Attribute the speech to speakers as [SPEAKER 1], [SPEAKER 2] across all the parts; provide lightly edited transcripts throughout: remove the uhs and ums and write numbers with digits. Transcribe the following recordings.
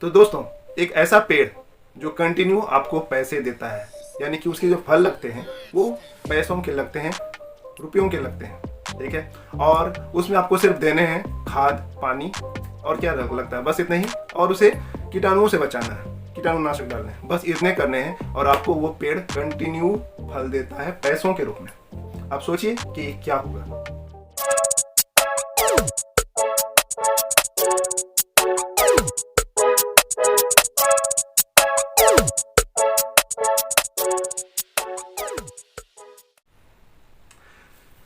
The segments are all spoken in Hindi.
[SPEAKER 1] तो दोस्तों, एक ऐसा पेड़ जो कंटिन्यू आपको पैसे देता है, यानी कि उसके जो फल लगते हैं वो पैसों के लगते हैं, रुपयों के लगते हैं, ठीक है। और उसमें आपको सिर्फ देने हैं खाद, पानी और क्या लगता है, बस इतने ही। और उसे कीटाणुओं से बचाना है, कीटाणुनाशक डालने हैं, बस इतने करने हैं और आपको वो पेड़ कंटिन्यू फल देता है पैसों के रूप में। आप सोचिए कि क्या होगा।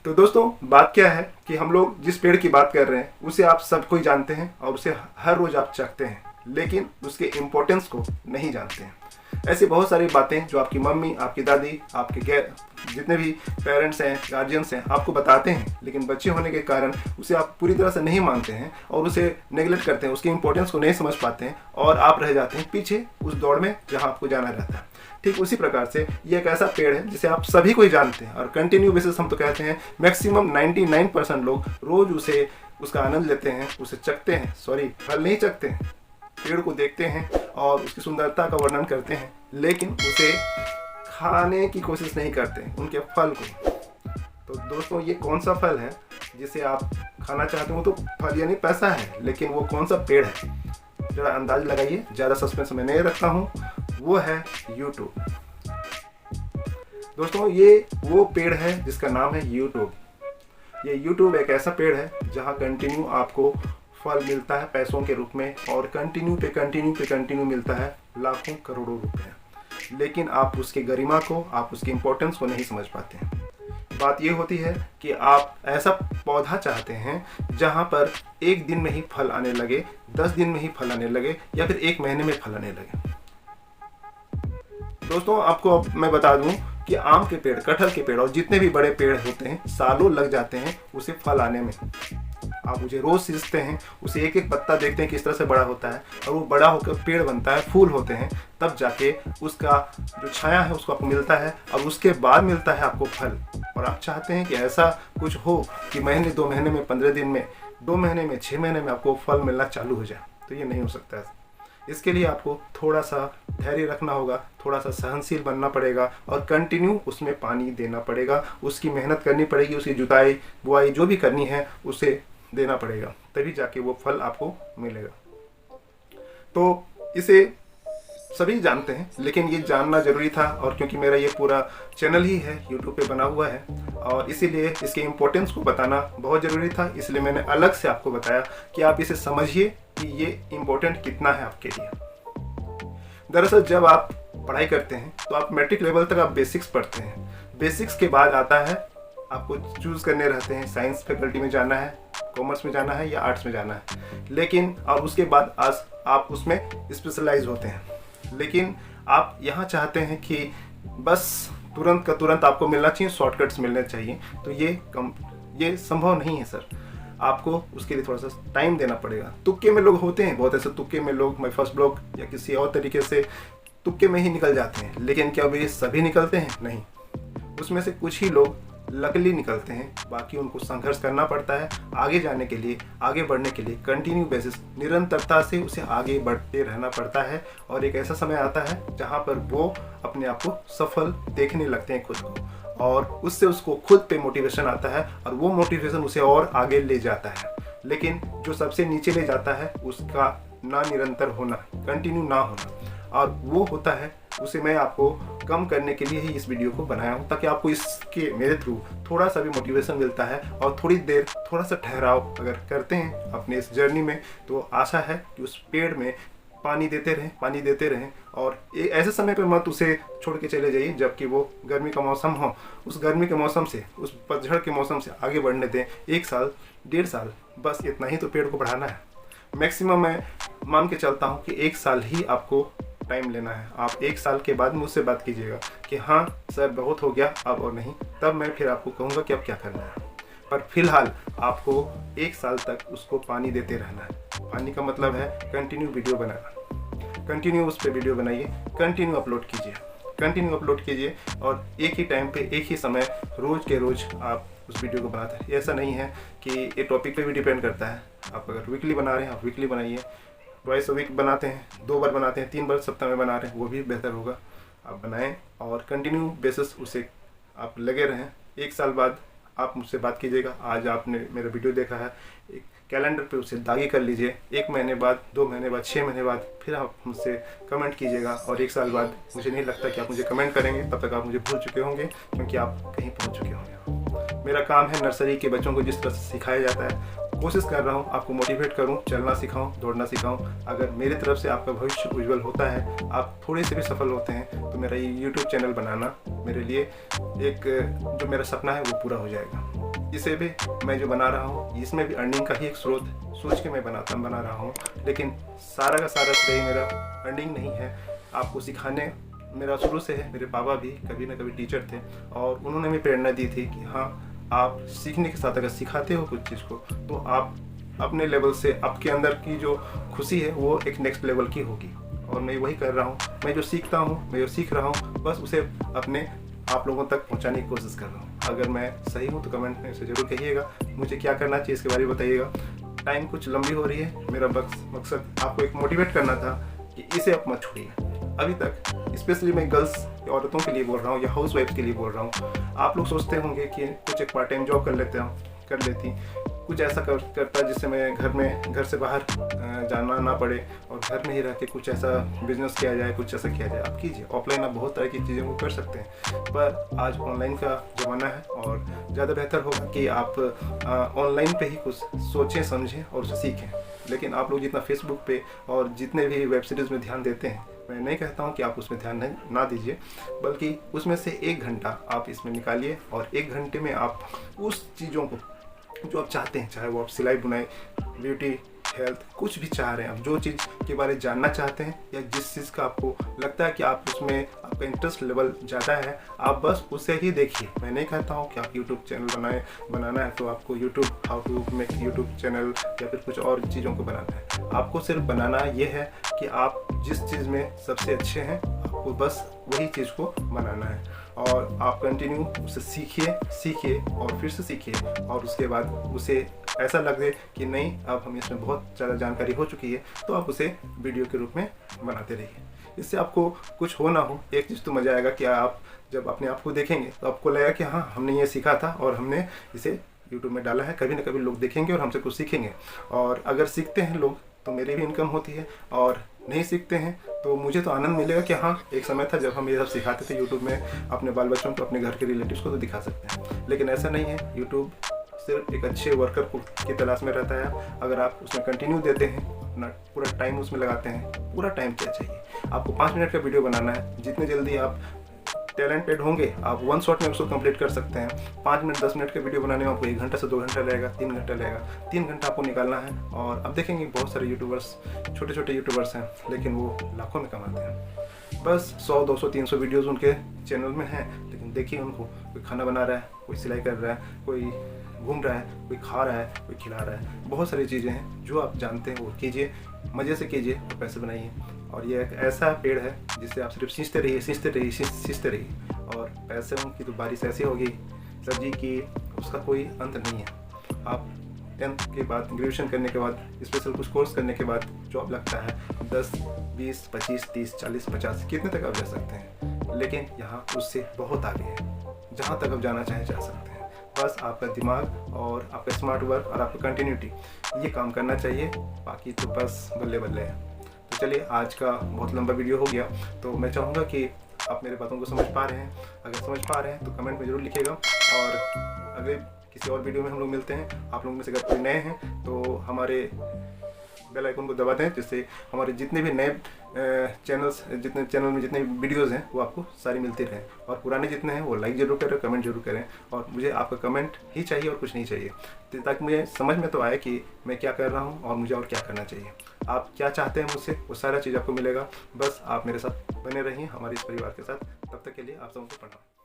[SPEAKER 1] तो दोस्तों, बात क्या है कि हम लोग जिस पेड़ की बात कर रहे हैं उसे आप सब कोई जानते हैं और उसे हर रोज आप चखते हैं, लेकिन उसके इम्पोर्टेंस को नहीं जानते हैं। ऐसी बहुत सारी बातें जो आपकी मम्मी, आपकी दादी, आपके जितने भी पेरेंट्स हैं, गार्जियंस हैं, आपको बताते हैं, लेकिन बच्चे होने के कारण उसे आप पूरी तरह से नहीं मानते हैं और उसे नेगलेक्ट करते हैं, उसकी इंपॉर्टेंस को नहीं समझ पाते हैं और आप रह जाते हैं पीछे उस दौड़ में जहाँ आपको जाना रहता है। ठीक उसी प्रकार से ये एक ऐसा पेड़ है जिसे आप सभी कोई जानते हैं और कंटिन्यू बेसिस हम तो कहते हैं मैक्सिमम 99% लोग रोज उसका आनंद लेते हैं, उसे चखते हैं, सॉरी फल नहीं चखते हैं, पेड़ को देखते हैं और उसकी सुंदरता का वर्णन करते हैं, लेकिन उसे खाने की कोशिश नहीं करते हैं, उनके फल को। तो दोस्तों, ये कौन सा फल है जिसे आप खाना चाहते हो? तो फल यानी पैसा है, लेकिन वो कौन सा पेड़ है जरा अंदाज लगाइए। ज़्यादा सस्पेंस में नहीं रखता हूँ, वो है यूट्यूब। दोस्तों, ये वो पेड़ है जिसका नाम है यूट्यूब। ये यूट्यूब एक ऐसा पेड़ है जहाँ कंटिन्यू आपको फल मिलता है पैसों के रूप में और कंटिन्यू पे कंटिन्यू मिलता है लाखों करोड़ों रुपए, लेकिन आप उसकी गरिमा को, आप उसकी इम्पोर्टेंस को नहीं समझ पाते हैं। बात ये होती है कि आप ऐसा पौधा चाहते हैं जहाँ पर एक दिन में ही फल आने लगे, 10 दिन में ही फल आने लगे या फिर 1 महीने में फल आने लगे। दोस्तों, आपको अब मैं बता दूं कि आम के पेड़, कटहल के पेड़ और जितने भी बड़े पेड़ होते हैं सालों लग जाते हैं उसे फल आने में। आप मुझे रोज सींचते हैं, उसे एक एक पत्ता देखते हैं किस तरह से बड़ा होता है और वो बड़ा होकर पेड़ बनता है, फूल होते हैं, तब जाके उसका जो छाया है उसको आपको मिलता है और उसके बाद मिलता है आपको फल। और आप चाहते हैं कि ऐसा कुछ हो कि महीने, 2 महीने में, 15 दिन में, 2 महीने में, 6 महीने में आपको फल मिलना चालू हो जाए, तो ये नहीं हो सकता है। इसके लिए आपको थोड़ा सा धैर्य रखना होगा, थोड़ा सा सहनशील बनना पड़ेगा और कंटिन्यू उसमें पानी देना पड़ेगा, उसकी मेहनत करनी पड़ेगी, उसकी जुताई बुआई जो भी करनी है उसे देना पड़ेगा, तभी जाके वो फल आपको मिलेगा। तो इसे सभी जानते हैं, लेकिन ये जानना जरूरी था और क्योंकि मेरा ये पूरा चैनल ही है यूट्यूब पे बना हुआ है और इसीलिए इसके इम्पोर्टेंस को बताना बहुत ज़रूरी था, इसलिए मैंने अलग से आपको बताया कि आप इसे समझिए कि ये इम्पोर्टेंट कितना है आपके लिए। दरअसल जब आप पढ़ाई करते हैं तो आप मैट्रिक लेवल तक आप बेसिक्स पढ़ते हैं, बेसिक्स के बाद आता है आपको चूज़ करने रहते हैं, साइंस फैकल्टी में जाना है, कॉमर्स में जाना है या आर्ट्स में जाना है, लेकिन और उसके बाद आज आप उसमें स्पेशलाइज होते हैं। लेकिन आप यहाँ चाहते हैं कि बस तुरंत का तुरंत आपको मिलना चाहिए, शॉर्टकट्स मिलने चाहिए, तो ये संभव नहीं है सर। आपको उसके लिए थोड़ा सा टाइम देना पड़ेगा। तुक्के में लोग होते हैं, बहुत ऐसे तुक्के में लोग माय फर्स्ट ब्लॉग या किसी और तरीके से तुक्के में ही निकल जाते हैं, लेकिन क्या वे सभी निकलते हैं? नहीं, उसमें से कुछ ही लोग लकीली निकलते हैं, बाकी उनको संघर्ष करना पड़ता है आगे जाने के लिए, आगे बढ़ने के लिए कंटिन्यू बेसिस, निरंतरता से उसे आगे बढ़ते रहना पड़ता है और एक ऐसा समय आता है जहाँ पर वो अपने आप को सफल देखने लगते हैं खुद को और उससे उसको खुद पे मोटिवेशन आता है और वो मोटिवेशन उसे और आगे ले जाता है। लेकिन जो सबसे नीचे ले जाता है उसका ना निरंतर होना, कंटिन्यू ना होना, और वो होता है, उसे मैं आपको कम करने के लिए ही इस वीडियो को बनाया हूँ, ताकि आपको इसके मेरे थ्रू थोड़ा सा भी मोटिवेशन मिलता है और थोड़ी देर थोड़ा सा ठहराव अगर करते हैं अपने इस जर्नी में, तो आशा है कि उस पेड़ में पानी देते रहें और ऐसे समय पर मत उसे छोड़ के चले जाइए जबकि वो गर्मी का मौसम हो। उस गर्मी के मौसम से, उस पतझड़ के मौसम से आगे बढ़ने दें। 1 साल, 1.5 साल, बस इतना ही तो पेड़ को बढ़ाना है। मैक्सिमम मैं मान के चलता हूँ कि 1 साल ही आपको टाइम लेना है। आप 1 साल के बाद मुझसे बात कीजिएगा कि हाँ सर बहुत हो गया अब और नहीं, तब मैं फिर आपको कहूँगा कि अब क्या करना है। पर फिलहाल आपको 1 साल तक उसको पानी देते रहना है। पानी का मतलब है कंटिन्यू वीडियो बनाना, कंटिन्यू उस पर वीडियो बनाइए, कंटिन्यू अपलोड कीजिए और एक ही टाइम पे, एक ही समय, रोज़ के रोज़ आप उस वीडियो को बनाते हैं। ऐसा नहीं है कि ये टॉपिक पे भी डिपेंड करता है। आप अगर वीकली बना रहे हैं आप वीकली बनाइए, ट्वाइस अ वीक बनाते हैं, 2 बार बनाते हैं, 3 बार सप्ताह में बना रहे हैं, वो भी बेहतर होगा। आप बनाएं और कंटिन्यू बेसिस उसे आप लगे रहें। 1 साल बाद आप मुझसे बात कीजिएगा, आज आपने मेरा वीडियो देखा है, एक कैलेंडर पे उसे दागी कर लीजिए। 1 महीने बाद, 2 महीने बाद, 6 महीने बाद फिर आप मुझसे कमेंट कीजिएगा, और 1 साल बाद मुझे नहीं लगता कि आप मुझे कमेंट करेंगे, तब तक आप मुझे भूल चुके होंगे, क्योंकि आप कहीं पहुंच चुके होंगे। मेरा काम है नर्सरी के बच्चों को जिस तरह से सिखाया जाता है, कोशिश कर रहा हूँ आपको मोटिवेट करूँ, चलना सिखाऊँ, दौड़ना सिखाऊँ। अगर मेरी तरफ से आपका भविष्य उज्जवल होता है, आप थोड़े से भी सफल होते हैं, तो मेरा ये यूट्यूब चैनल बनाना मेरे लिए एक जो मेरा सपना है वो पूरा हो जाएगा। इसे भी मैं जो बना रहा हूँ, इसमें भी अर्निंग का ही एक स्रोत सोच के मैं बना रहा हूँ, लेकिन सारा का सारा श्रेय मेरा अर्निंग नहीं है। आपको सिखाने मेरा शुरू से है। मेरे पापा भी कभी ना कभी टीचर थे, और उन्होंने भी प्रेरणा दी थी कि हाँ, आप सीखने के साथ अगर सिखाते हो कुछ चीज़ को, तो आप अपने लेवल से, आपके अंदर की जो खुशी है वो एक नेक्स्ट लेवल की होगी। और मैं वही कर रहा हूँ। मैं जो सीखता हूँ, मैं जो सीख रहा हूँ, बस उसे अपने आप लोगों तक पहुँचाने की कोशिश कर रहा हूँ। अगर मैं सही हूँ तो कमेंट में इसे ज़रूर कहिएगा, मुझे क्या करना चाहिए इसके बारे में बताइएगा। टाइम कुछ लंबी हो रही है, मेरा मकसद आपको एक मोटिवेट करना था कि इसे आप मत छोड़िए। अभी तक स्पेशली मैं गर्ल्स औरतों के लिए बोल रहा हूँ या हाउस वाइफ के लिए बोल रहा हूँ। आप लोग सोचते होंगे कि कुछ एक पार्ट टाइम जॉब कर लेती, कुछ ऐसा करता जिससे मैं घर से बाहर जाना ना पड़े, और घर में ही रह के कुछ ऐसा बिजनेस किया जाए, कुछ ऐसा किया जाए। आप कीजिए, ऑफलाइन आप बहुत तरह की चीज़ें वो कर सकते हैं, पर आज ऑनलाइन का ज़माना है, और ज़्यादा बेहतर होगा कि आप ऑनलाइन पे ही कुछ सोचें, समझें और उसे सीखें। लेकिन आप लोग जितना फेसबुक पे और जितने भी वेब सीरीज़ में ध्यान देते हैं, मैं नहीं कहता हूँ कि आप उसमें ध्यान ना दीजिए, बल्कि उसमें से 1 घंटा आप इसमें निकालिए, और 1 घंटे में आप उस चीज़ों को जो आप चाहते हैं, चाहे वो आप सिलाई बुनाई, ब्यूटी, हेल्थ, कुछ भी चाह रहे हैं, आप जो चीज़ के बारे में जानना चाहते हैं, या जिस चीज़ का आपको लगता है कि आप उसमें आपका इंटरेस्ट लेवल ज़्यादा है, आप बस उसे ही देखिए। मैं नहीं कहता हूँ कि आप यूट्यूब चैनल बनाना है तो आपको how to make YouTube channel या फिर कुछ और चीज़ों को बनाना है। आपको सिर्फ बनाना ये है कि आप जिस चीज़ में सबसे अच्छे हैं, आपको बस वही चीज़ को बनाना है, और आप कंटिन्यू उसे सीखिए और फिर से सीखिए, और उसके बाद उसे ऐसा लगे कि नहीं, अब हमें इसमें बहुत ज़्यादा जानकारी हो चुकी है, तो आप उसे वीडियो के रूप में बनाते रहिए। इससे आपको कुछ हो ना हो, एक चीज़ तो मज़ा आएगा कि आप जब अपने आप को देखेंगे तो आपको लगेगा कि हाँ, हमने ये सीखा था और हमने इसे यूट्यूब में डाला है। कभी ना कभी लोग देखेंगे और हमसे कुछ सीखेंगे, और अगर सीखते हैं लोग तो मेरी भी इनकम होती है, और नहीं सीखते हैं तो मुझे तो आनंद मिलेगा कि हाँ, एक समय था जब हम ये सब सिखाते थे यूट्यूब में, अपने बाल बच्चों को, अपने घर के रिलेटिव्स को तो दिखा सकते हैं। लेकिन ऐसा नहीं है, यूट्यूब सिर्फ एक अच्छे वर्कर की तलाश में रहता है। अगर आप उसमें कंटिन्यू देते हैं, अपना पूरा टाइम उसमें लगाते हैं, पूरा टाइम क्या चाहिए, आपको 5 मिनट का वीडियो बनाना है। जितने जल्दी आप टैलेंटेड होंगे, आप 1 शॉट में उसको कंप्लीट कर सकते हैं। 5 मिनट 10 मिनट के वीडियो बनाने में आपको 1 घंटा से 2 घंटा लगेगा, 3 घंटा लगेगा। 3 घंटा आपको निकालना है, और अब देखेंगे बहुत सारे यूट्यूबर्स, छोटे छोटे यूट्यूबर्स हैं, लेकिन वो लाखों में कमाते हैं। बस 100, 200, 300 वीडियोस उनके चैनल में हैं, लेकिन देखिए उनको, कोई खाना बना रहा है, कोई सिलाई कर रहा है, कोई घूम रहा है, कोई खा रहा है, कोई खिला रहा है। बहुत सारी चीज़ें हैं जो आप जानते हैं वो कीजिए, मज़े से कीजिए और पैसे बनाइए। और ये एक ऐसा पेड़ है जिससे आप सिर्फ सींचते रहिए, और पैसों की तो बारिश ऐसी होगी सब्जी की, उसका कोई अंत नहीं है। आप 10th के बाद, ग्रेजुएशन करने के बाद, स्पेशल कुछ कोर्स करने के बाद जॉब लगता है, 10, 20, 25, 30, 40, 50 कितने तक आप जा सकते हैं, लेकिन यहाँ उससे बहुत आगे है। जहाँ तक आप जाना चाहें जा सकते हैं। बस आपका दिमाग और आपका स्मार्ट वर्क और आपका कंटिन्यूटी, ये काम करना चाहिए, बाकी तो बस बल्ले बल्ले है। तो चलिए, आज का बहुत लंबा वीडियो हो गया, तो मैं चाहूँगा कि आप मेरे बातों को समझ पा रहे हैं। अगर समझ पा रहे हैं तो कमेंट में ज़रूर लिखिएगा, और अगले किसी और वीडियो में हम लोग मिलते हैं। आप लोगों में से अगर कोई नए हैं तो हमारे बेल आइकन को दबा दें, जिससे हमारे जितने भी नए चैनल में जितने वीडियोज़ हैं वो आपको सारी मिलती रहें, और पुराने जितने हैं वो लाइक ज़रूर करें, कमेंट जरूर करें, और मुझे आपका कमेंट ही चाहिए और कुछ नहीं चाहिए, ताकि मुझे समझ में तो आए कि मैं क्या कर रहा हूँ और मुझे और क्या करना चाहिए। आप क्या चाहते हैं मुझसे, वो सारा चीज़ आपको मिलेगा। बस आप मेरे साथ बने रहिए, हमारे इस परिवार के साथ। तब तक के लिए आप सबको प्रणाम।